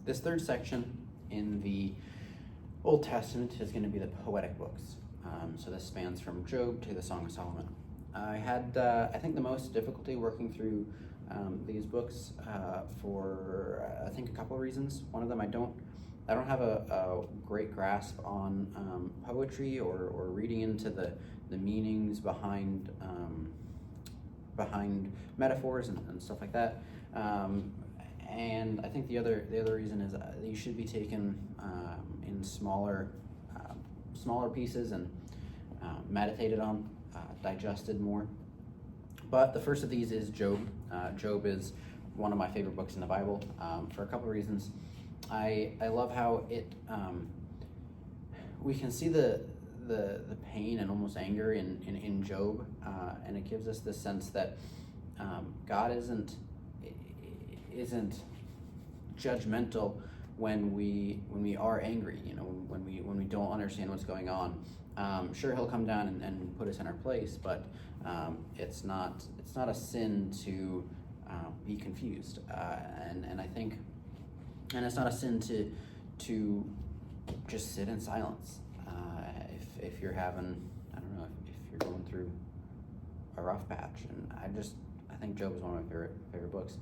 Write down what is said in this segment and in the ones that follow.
This third section in the Old Testament is going to be the poetic books. So this spans from Job to the Song of Solomon. I had, I think, the most difficulty working through these books for I think a couple of reasons. One of them, I don't have a great grasp on poetry or reading into the meanings behind metaphors and stuff like that. And I think the other reason is you should be taken in smaller pieces and meditated on, digested more. But the first of these is Job. Job is one of my favorite books in the Bible for a couple of reasons. I love how it we can see the pain and almost anger in Job, and it gives us this sense that God isn't judgmental when we are angry. You know, when we don't understand what's going on. Sure, He'll come down and put us in our place, but it's not a sin to be confused, and I think, and it's not a sin to just sit in silence. If you're having, I don't know, if you're going through a rough patch, and I think Job is one of my favorite books.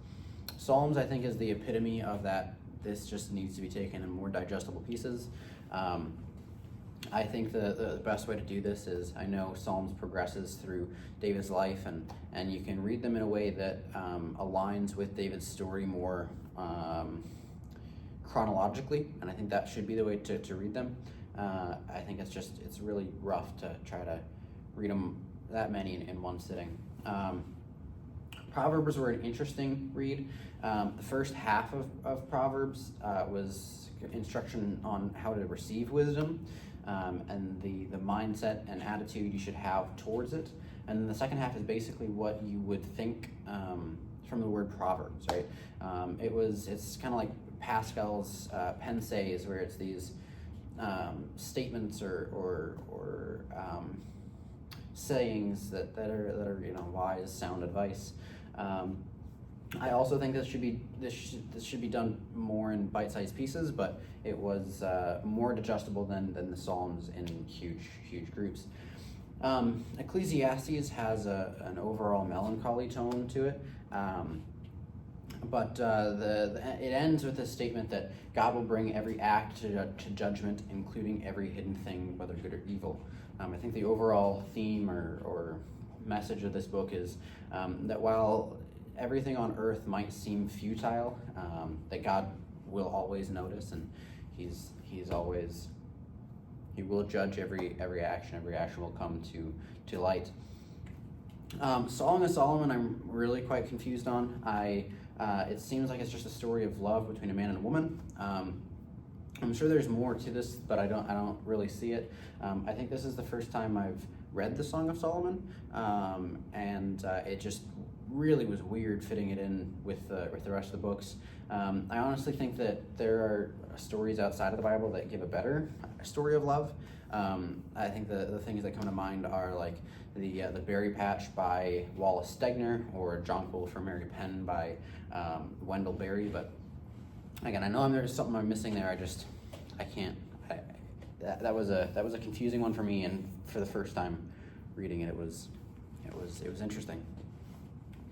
Psalms, I think, is the epitome of that. This just needs to be taken in more digestible pieces. I think the best way to do this is, I know Psalms progresses through David's life, and you can read them in a way that aligns with David's story more chronologically, and I think that should be the way to read them. I think it's really rough to try to read them that many in one sitting. Proverbs were an interesting read. The first half of Proverbs was instruction on how to receive wisdom, and the mindset and attitude you should have towards it. And then the second half is basically what you would think from the word Proverbs, right? It's kind of like Pascal's Pensées, where it's these statements or sayings that are wise, sound advice. I also think this should be done more in bite-sized pieces, but it was more digestible than the Psalms in huge groups. Ecclesiastes has an overall melancholy tone to it, but it ends with a statement that God will bring every act to judgment, including every hidden thing, whether good or evil. I think the overall theme or message of this book is that while everything on earth might seem futile, that God will always notice, and He will judge every action. Every action will come to light. Song of Solomon, I'm really quite confused on. It seems like it's just a story of love between a man and a woman. I'm sure there's more to this, but I don't really see it. I think this is the first time I've read the Song of Solomon, and it just really was weird fitting it in with the rest of the books. I honestly think that there are stories outside of the Bible that give a better story of love. I think the things that come to mind are like the Berry Patch by Wallace Stegner, or Jonquil for Mary Penn by Wendell Berry. But again, I know there's something I'm missing there. I can't. That was a confusing one for me, and for the first time reading it, it was interesting.